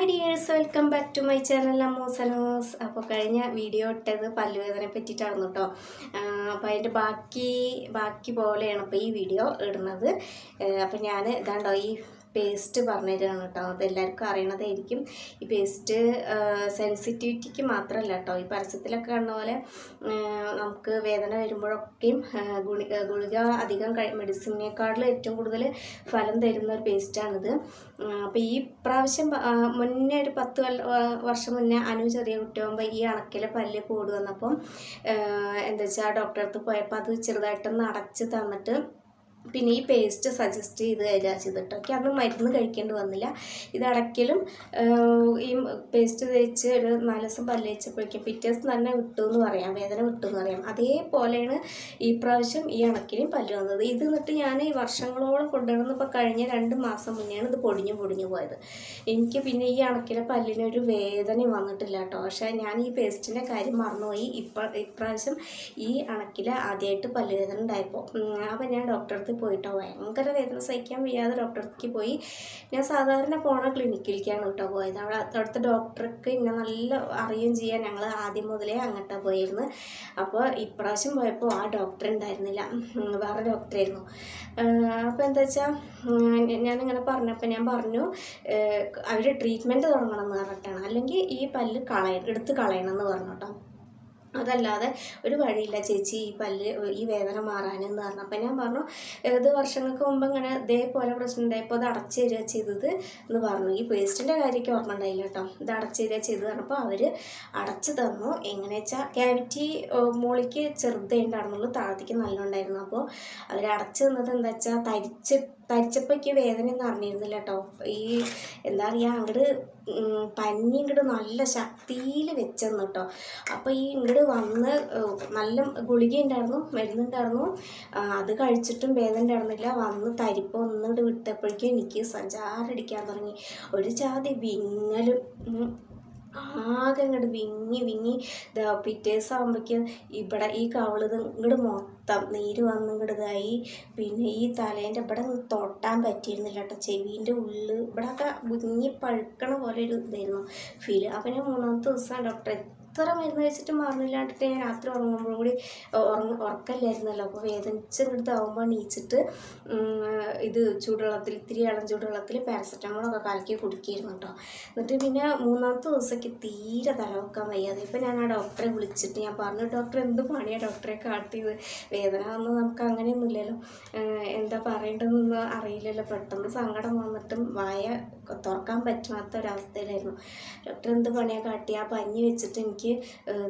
Hi dears, welcome back to my channel അമ്മൂസനോസ്. അപ്പോൾ കഴിഞ്ഞ വീഡിയോ ഇട്ടത് പല്ലുവേദനയെ പറ്റിയിട്ടായിരുന്നു കേട്ടോ. അപ്പോൾ അതിൻ്റെ ബാക്കി പോലെയാണ് ഇപ്പോൾ ഈ വീഡിയോ ഇടുന്നത്. അപ്പോൾ ഞാൻ ഇതാണ്ടോ ഈ പേസ്റ്റ് പറഞ്ഞു തരികയാണ് കേട്ടോ. അതെല്ലാവർക്കും അറിയണതായിരിക്കും. ഈ പേസ്റ്റ് സെൻസിറ്റിവിറ്റിക്ക് മാത്രമല്ല കേട്ടോ, ഈ പരസ്യത്തിലൊക്കെ കാണുന്ന പോലെ നമുക്ക് വേദന വരുമ്പോഴൊക്കെയും ഗുളിക അധികം മെഡിസിനേക്കാളിൽ ഏറ്റവും കൂടുതൽ ഫലം തരുന്ന ഒരു പേസ്റ്റാണിത്. അപ്പോൾ ഈ പ്രാവശ്യം മുന്നേ ഒരു 10 വർഷം മുന്നേ ചെറിയ കുട്ടിയാകുമ്പോൾ ഈ അണക്കിലെ പല്ല് കൂടി വന്നപ്പം എന്താ വെച്ചാൽ ഡോക്ടറെ അടുത്ത് പോയപ്പോൾ അത് ചെറുതായിട്ടൊന്ന് അടച്ച് തന്നിട്ട് പിന്നെ ഈ പേസ്റ്റ് സജസ്റ്റ് ചെയ്ത് തരിക ചെയ്തിട്ട് ഒക്കെ അന്ന് മരുന്ന് കഴിക്കേണ്ടി വന്നില്ല. ഇത് അടയ്ക്കലും ഈ പേസ്റ്റ് തേച്ച് ഒരു 4 ദിവസം പല്ല് തേച്ചപ്പോഴേക്കും പിറ്റേ ദിവസം തന്നെ വിട്ടു എന്ന് പറയാം, വേദന വിട്ടു എന്ന് പറയാം. അതേപോലെയാണ് ഈ പ്രാവശ്യം ഈ അണക്കിലും പല്ല് വന്നത്. ഇത് എന്നിട്ട് ഞാൻ ഈ വർഷങ്ങളോളം കൊണ്ടുവന്നപ്പോൾ കഴിഞ്ഞ 2 മാസം മുന്നെയാണ് ഇത് പൊടിഞ്ഞു പോയത്. എനിക്ക് പിന്നെ ഈ അണക്കിലെ പല്ലിനൊരു വേദനയും വന്നിട്ടില്ല കേട്ടോ. പക്ഷേ ഞാൻ ഈ പേസ്റ്റിൻ്റെ കാര്യം മറന്നുപോയി. ഇപ്രാവശ്യം ഈ അണക്കിൽ ആദ്യമായിട്ട് പല്ലുവേദന ഉണ്ടായപ്പോൾ അപ്പോൾ ഞാൻ ഡോക്ടറെ പോയിട്ടോ, ഭയങ്കര വേദന സഹിക്കാൻ വയ്യാതെ ഡോക്ടർക്ക് പോയി. ഞാൻ സാധാരണ പോണ ക്ലിനിക്കിലേക്കാണ് കേട്ടോ പോയത്. അവിടുത്തെ ഡോക്ടർക്ക് എന്നെ നല്ല അറിയുകയും ചെയ്യാൻ, ഞങ്ങൾ ആദ്യം മുതലേ അങ്ങോട്ടാണ് പോയിരുന്നു. അപ്പോൾ ഇപ്രാവശ്യം പോയപ്പോൾ ആ ഡോക്ടർ ഉണ്ടായിരുന്നില്ല, വേറെ ഡോക്ടറായിരുന്നു. അപ്പോൾ എന്താ വെച്ചാൽ ഞാനിങ്ങനെ പറഞ്ഞപ്പോൾ ഞാൻ പറഞ്ഞു അവർ ട്രീറ്റ്മെൻറ്റ് തുടങ്ങണം എന്ന് പറഞ്ഞിട്ടാണ്, അല്ലെങ്കിൽ ഈ പല്ല് എടുത്ത് കളയണം എന്ന് പറഞ്ഞു കേട്ടോ. അതല്ലാതെ ഒരു വഴിയില്ല ചേച്ചി ഈ വേദന മാറാനെന്ന് പറഞ്ഞു. അപ്പം ഞാൻ പറഞ്ഞു ഇത് വർഷങ്ങൾക്ക് മുമ്പ് ഇങ്ങനെ ഇതേപോലെ പ്രശ്നം ഉണ്ടായപ്പോൾ അത് അടച്ചു തരിക ചെയ്തത് എന്ന് പറഞ്ഞു. ഈ പേസ്റ്റിൻ്റെ കാര്യമൊക്കെ ഓർമ്മ ഉണ്ടായില്ല കേട്ടോ. ഇത് അടച്ചു തരിക ചെയ്ത് പറഞ്ഞപ്പോൾ അവർ അടച്ചു തന്നു. എങ്ങനെ വെച്ചാൽ ക്യാവിറ്റി മോളിക്ക് ചെറുതേ ഉണ്ടായിരുന്നുള്ളൂ, താഴത്തേക്ക് നല്ല ഉണ്ടായിരുന്നു. അപ്പോൾ അവർ അടച്ചു തന്നത് എന്താ വെച്ചാൽ തരിച്ചപ്പോൾ എനിക്ക് വേദനയൊന്നും അറിഞ്ഞിരുന്നില്ല കേട്ടോ. ഈ എന്താ പറയുക, അങ്ങോട്ട് പനി ഇങ്ങോട്ട് നല്ല ശക്തിയിൽ വെച്ചെന്ന് കേട്ടോ. അപ്പോൾ ഈ ഇങ്ങോട്ട് വന്ന് നല്ല ഗുളിക ഉണ്ടായിരുന്നു, മരുന്നുണ്ടായിരുന്നു, അത് കഴിച്ചിട്ടും വേദന ഉണ്ടായിരുന്നില്ല. വന്ന് തരിപ്പ് ഒന്നുകൊണ്ട് വിട്ടപ്പോഴേക്കും എനിക്ക് സഞ്ചാരടിക്കാൻ തുടങ്ങി. ഒരു ജാതി വിങ്ങലും ആകെ ഇങ്ങോട്ട് വിങ്ങി പിറ്റേ ദിവസം ആകുമ്പോഴേക്കും ഇവിടെ ഈ കവിളത് ഇങ്ങോട്ട് മൊത്തം നീര് വന്ന് ഇങ്ങോട്ട് ഇതായി. പിന്നെ ഈ തലേൻ്റെ ഇവിടെ തൊട്ടാൻ പറ്റിയിരുന്നില്ല കേട്ടോ. ചെവീൻ്റെ ഉള്ളിൽ ഇവിടെയൊക്കെ വിങ്ങി പഴുക്കണ പോലെ ഒരു ഇതായിരുന്നു ഫീല്. അപ്പം ഞാൻ 3ാമത്തെ ദിവസം ഡോക്ടറെ എത്ര മരുന്ന് കഴിച്ചിട്ട് മാറുന്നില്ലാണ്ടിട്ട് ഞാൻ രാത്രി ഉറങ്ങുമ്പോഴും കൂടി ഉറക്കമില്ലായിരുന്നല്ലോ. അപ്പോൾ വേദനിച്ചിട്ടാകുമ്പോൾ എണീച്ചിട്ട് ഇത് ഇത്തിരി ഇളം ചൂടുവെള്ളത്തിൽ പാരസെറ്റമോളൊക്കെ കലക്കി കുടിക്കായിരുന്നു കേട്ടോ. എന്നിട്ട് പിന്നെ 3ാമത്തെ ദിവസമൊക്കെ തീരെ തലവെക്കാൻ വയ്യാതെ. ഇപ്പം ഞാൻ ആ ഡോക്ടറെ വിളിച്ചിട്ട് ഞാൻ പറഞ്ഞു, ഡോക്ടർ എന്ത് പണിയാണ് ഡോക്ടറെ കാട്ടിയത്, വേദന വന്ന് നമുക്ക് അങ്ങനെയൊന്നുമില്ലല്ലോ, എന്താ പറയേണ്ടതെന്ന് അറിയില്ലല്ലോ. പെട്ടെന്ന് സങ്കടം വന്നിട്ടും വായ തുറക്കാൻ പറ്റാത്ത ഒരവസ്ഥയിലായിരുന്നു. ഡോക്ടർ എന്ത് പണിയാണ് കാട്ടി, ആ പഞ്ഞി വെച്ചിട്ട് എനിക്ക്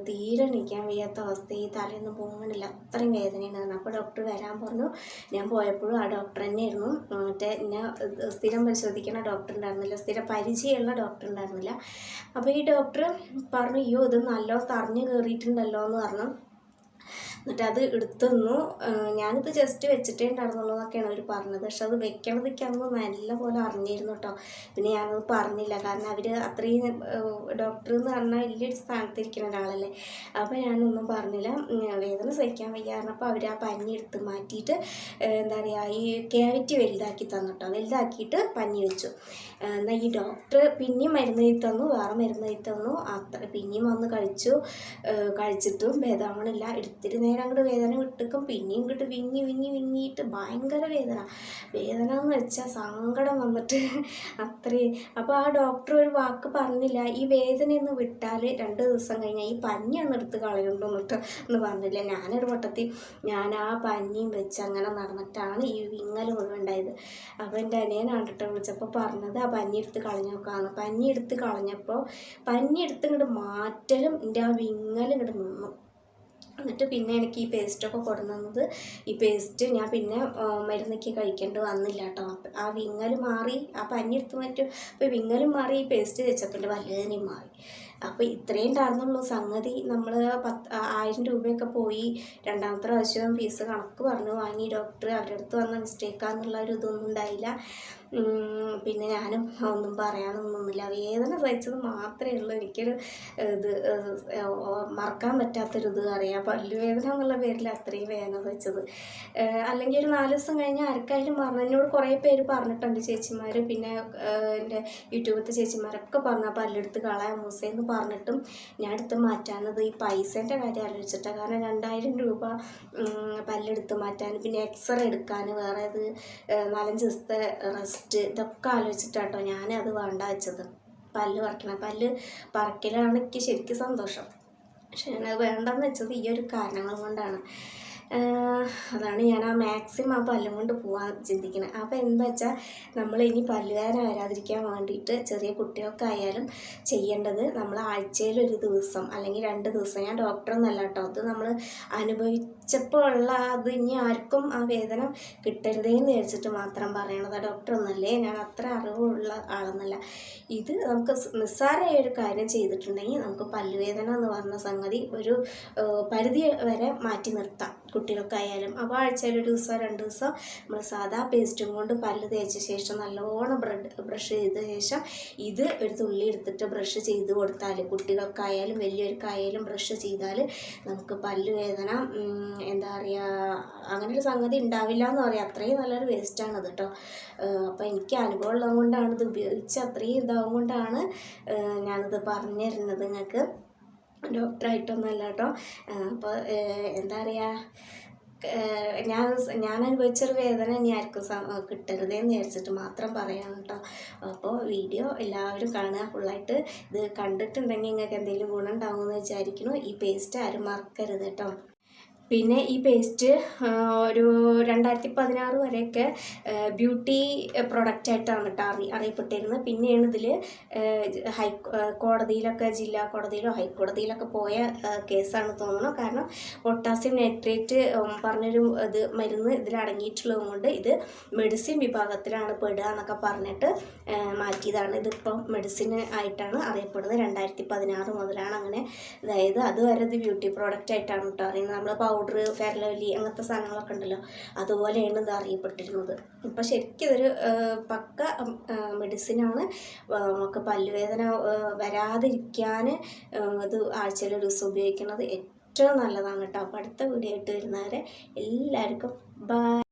തീരെ എണീക്കാൻ വയ്യാത്ത അവസ്ഥ, ഈ തലയൊന്നും പോകുന്നില്ല, അത്രയും വേദനയുണ്ടായിരുന്നു. അപ്പോൾ ഡോക്ടർ വരാൻ പറഞ്ഞു. ഞാൻ പോയപ്പോഴും ആ ഡോക്ടർ തന്നെയായിരുന്നു. മറ്റേ എന്നെ സ്ഥിരം പരിശോധിക്കുന്ന ഡോക്ടർ ഉണ്ടായിരുന്നില്ല, സ്ഥിരം പരിചയമുള്ള ഡോക്ടർ ഉണ്ടായിരുന്നില്ല. അപ്പോൾ ഈ ഡോക്ടർ പറഞ്ഞു, അയ്യോ ഇത് നല്ലോ തറഞ്ഞു കയറിയിട്ടുണ്ടല്ലോ എന്ന് പറഞ്ഞു. എന്നിട്ട് അത് എടുത്തുന്നു. ഞാനിത് ജസ്റ്റ് വെച്ചിട്ടേ ഉണ്ടായിരുന്നുള്ളൂ എന്നൊക്കെയാണ് അവർ പറഞ്ഞത്. പക്ഷെ അത് വെക്കണതൊക്കെ അന്ന് നല്ല പോലെ അറിഞ്ഞിരുന്നു കേട്ടോ. പിന്നെ ഞാനത് പറഞ്ഞില്ല, കാരണം അവർ അത്രയും ഡോക്ടർ എന്ന് പറഞ്ഞാൽ വലിയൊരു സ്ഥാനത്തിരിക്കുന്ന ഒരാളല്ലേ. അപ്പോൾ ഞാനൊന്നും പറഞ്ഞില്ല. വേദന സഹിക്കാൻ വയ്യാറിനപ്പോൾ അവർ ആ പഞ്ഞി എടുത്ത് മാറ്റിയിട്ട് എന്താ പറയുക, ഈ ക്യാവിറ്റി വലുതാക്കി തന്നു കേട്ടോ. വലുതാക്കിയിട്ട് പഞ്ഞി വെച്ചു. എന്നാൽ ഈ ഡോക്ടർ പിന്നെയും മരുന്ന് എഴുതി തന്നു, വേറെ മരുന്ന് എഴുതി തന്നു. പിന്നെയും വന്ന് കഴിച്ചിട്ടും ഭേദമാവണില്ല. എടുത്തിട്ട് നേരം അങ്ങോട്ട് വേദന വിട്ടിക്കും, പിന്നെയും ഇങ്ങോട്ട് വിങ്ങിയിട്ട് ഭയങ്കര വേദന എന്ന് വെച്ചാൽ സങ്കടം വന്നിട്ട് അത്രയും. അപ്പോൾ ആ ഡോക്ടർ ഒരു വാക്ക് പറഞ്ഞില്ല, ഈ വേദനയൊന്ന് വിട്ടാൽ 2 ദിവസം കഴിഞ്ഞാൽ ഈ പഞ്ഞി ഒന്ന് എടുത്ത് കളയുണ്ടോ എന്ന് പറഞ്ഞില്ല. ഞാനൊരു വട്ടത്തിൽ ഞാൻ ആ പഞ്ഞിയും വെച്ച് അങ്ങനെ നടന്നിട്ടാണ് ഈ വിങ്ങൽ മുഴുവൻ ഉണ്ടായത്. അപ്പോൾ എൻ്റെ അനിയനാണ് കേട്ടോ വിളിച്ചപ്പോൾ പറഞ്ഞത്, ആ പഞ്ഞി എടുത്ത് കളഞ്ഞു നോക്കാമെന്ന്. പഞ്ഞി എടുത്ത് കളഞ്ഞപ്പോൾ ഇങ്ങോട്ട് മാറ്റലും എൻ്റെ ആ വിങ്ങൽ ഇങ്ങോട്ട് നിന്നു. എന്നിട്ട് പിന്നെ എനിക്ക് ഈ പേസ്റ്റൊക്കെ കൊടുന്നത്, ഈ പേസ്റ്റ് ഞാൻ പിന്നെ മരുന്നൊക്കെ കഴിക്കേണ്ടി വന്നില്ല കേട്ടോ. ആ വിങ്ങൽ മാറി, ആ പഞ്ഞി എടുത്ത് മാറ്റും. അപ്പോൾ വിങ്ങലും മാറി, ഈ പേസ്റ്റ് വെച്ചപ്പോൾ എൻ്റെ വലുവേദനയും മാറി. അപ്പോൾ ഇത്രയും ഉണ്ടായിരുന്നുള്ളൂ സംഗതി. നമ്മൾ 1000 രൂപയൊക്കെ പോയി. രണ്ടാമത്തെ പ്രാവശ്യം ഫീസ് കണക്ക് പറഞ്ഞു വാങ്ങി ഡോക്ടർ. അവരുടെ അടുത്ത് വന്ന മിസ്റ്റേക്കാന്നുള്ള ഒരു ഇതൊന്നും ഉണ്ടായില്ല. പിന്നെ ഞാനും ഒന്നും പറയാനൊന്നുമില്ല. വേദന സഹിച്ചത് മാത്രമേ ഉള്ളൂ. എനിക്കൊരു ഇത് മറക്കാൻ പറ്റാത്തൊരിത് അറിയാം. പല്ലുവേദന എന്നുള്ള പേരിൽ അത്രയും വേദന സഹിച്ചത്. അല്ലെങ്കിൽ ഒരു 4 ദിവസം കഴിഞ്ഞ് ആർക്കായാലും പറഞ്ഞു. എന്നോട് കുറേ പേര് പറഞ്ഞിട്ടുണ്ട്, ചേച്ചിമാർ, പിന്നെ എൻ്റെ യൂട്യൂബിലത്തെ ചേച്ചിമാരൊക്കെ പറഞ്ഞു പല്ലെടുത്ത് കളയാൻ മൂസേന്ന് പറഞ്ഞിട്ടും ഞാൻ എടുത്ത് മാറ്റാനത് ഈ പൈസേൻ്റെ കാര്യം ആലോചിച്ചിട്ടാണ്. കാരണം 2000 രൂപ പല്ലെടുത്ത് മാറ്റാൻ, പിന്നെ എക്സ്റേ എടുക്കാൻ, വേറെ ഇത് 4-5 ദിവസത്തെ റെസ്റ്റ്, ഇതൊക്കെ ആലോചിച്ചിട്ടാട്ടോ ഞാനത് വേണ്ട വെച്ചത്. പല്ല് പറിക്കലാണ് എനിക്ക് ശരിക്കും സന്തോഷം. പക്ഷെ ഞാനത് വേണ്ടെന്ന് വെച്ചത് ഈ ഒരു കാരണങ്ങൾ കൊണ്ടാണ്. അതാണ് ഞാൻ മാക്സിമം ആ പല്ലും കൊണ്ട് പോകാൻ ചിന്തിക്കുന്നത്. അപ്പോൾ എന്താ വെച്ചാൽ നമ്മൾ ഇനി പല്ലുവേദന വരാതിരിക്കാൻ വേണ്ടിയിട്ട് ചെറിയ കുട്ടികൾക്കായാലും ചെയ്യേണ്ടത്, നമ്മൾ ആഴ്ചയിൽ 1 ദിവസം അല്ലെങ്കിൽ 2 ദിവസം, ഞാൻ ഡോക്ടറൊന്നല്ല കേട്ടോ, അത് നമ്മൾ അനുഭവിച്ചപ്പോൾ ഉള്ള അത് ഇനി ആർക്കും ആ വേദന കിട്ടരുതേന്ന് വിചാരിച്ചിട്ട് മാത്രം പറയണത്. ഡോക്ടറൊന്നല്ലേ, ഞാൻ അത്ര അറിവുള്ള ആളൊന്നല്ല. ഇത് നമുക്ക് നിസ്സാരമായ ഒരു കാര്യം ചെയ്തിട്ടുണ്ടെങ്കിൽ നമുക്ക് പല്ലുവേദന എന്ന് പറഞ്ഞ സംഗതി ഒരു പരിധി വരെ മാറ്റി നിർത്താം കുട്ടികൾക്കായാലും. അപ്പോൾ ആഴ്ചയിൽ 1 ദിവസം 2 ദിവസം നമ്മൾ സാധാ പേസ്റ്റും കൊണ്ട് പല്ല് തേച്ച ശേഷം നല്ലോണം ബ്രഷ് ചെയ്ത ശേഷം ഇത് ഒരു തുള്ളി എടുത്തിട്ട് ബ്രഷ് ചെയ്ത് കൊടുത്താൽ, കുട്ടികൾക്കായാലും വലിയവർക്കായാലും ബ്രഷ് ചെയ്താൽ നമുക്ക് പല്ലുവേദന എന്താ പറയുക, അങ്ങനൊരു സംഗതി ഉണ്ടാവില്ല എന്ന് പറയാം. അത്രയും നല്ലൊരു വേസ്റ്റാണത് കേട്ടോ. അപ്പോൾ എനിക്ക് അനുഭവം ഉള്ളത് കൊണ്ടാണ്, ഇത് ഉപയോഗിച്ച് അത്രയും ഇതാവും കൊണ്ടാണ് ഞാനിത് പറഞ്ഞു തരുന്നത് നിങ്ങൾക്ക്. ഡോക്ടറായിട്ടൊന്നുമല്ല കേട്ടോ. അപ്പോൾ എന്താ പറയുക, ഞാൻ അനുഭവിച്ചൊരു വേദന ഇനി ആർക്കും കിട്ടരുതേന്ന് വിചാരിച്ചിട്ട് മാത്രം പറയാം കേട്ടോ. അപ്പോൾ വീഡിയോ എല്ലാവരും കാണുക ഫുള്ളായിട്ട്. ഇത് കണ്ടിട്ടുണ്ടെങ്കിൽ നിങ്ങൾക്ക് എന്തെങ്കിലും ഗുണം ഉണ്ടാകുമെന്ന് വിചാരിക്കുന്നു. ഈ പേസ്റ്റ് ആരും മറക്കരുത് കേട്ടോ. പിന്നെ ഈ പേസ്റ്റ് ഒരു 2016 വരെയൊക്കെ ബ്യൂട്ടി പ്രൊഡക്റ്റായിട്ടാണ് കേട്ടോ അറിയപ്പെട്ടിരുന്നത്. പിന്നെയാണ് ഇതിൽ കോടതിയിലൊക്കെ, ജില്ലാ കോടതിയിലോ ഹൈക്കോടതിയിലൊക്കെ പോയ കേസാണ് തോന്നുന്നു. കാരണം പൊട്ടാസ്യം നൈട്രേറ്റ് പറഞ്ഞൊരു ഇത് മരുന്ന് ഇതിൽ അടങ്ങിയിട്ടുള്ളത് കൊണ്ട് ഇത് മെഡിസിൻ വിഭാഗത്തിലാണ് പെടുക എന്നൊക്കെ പറഞ്ഞിട്ട് മാറ്റിയതാണ്. ഇതിപ്പം മെഡിസിൻ ആയിട്ടാണ് അറിയപ്പെടുന്നത്. 2016 മുതലാണ് അങ്ങനെ. അതായത് അതുവരെ ഇത് ബ്യൂട്ടി പ്രോഡക്റ്റ് ആയിട്ടാണ് കേട്ടോ അറിയുന്നത്. നമ്മൾ പൗഡർ, ഫെയർ ലവ്ലി അങ്ങനത്തെ സാധനങ്ങളൊക്കെ ഉണ്ടല്ലോ, അതുപോലെയാണ് ഇത് അറിയപ്പെട്ടിരുന്നത്. ഇപ്പം ശരിക്കും ഇതൊരു പക്ക മെഡിസിനാണ്. നമുക്ക് പല്ലുവേദന വരാതിരിക്കാൻ ഇത് ആഴ്ചയിൽ 1 ദിവസം ഉപയോഗിക്കുന്നത് ഏറ്റവും നല്ലതാണ് കേട്ടോ. അപ്പോൾ അടുത്ത വീഡിയോ ആയിട്ട് വരുന്നവരെ എല്ലാവർക്കും ബൈ.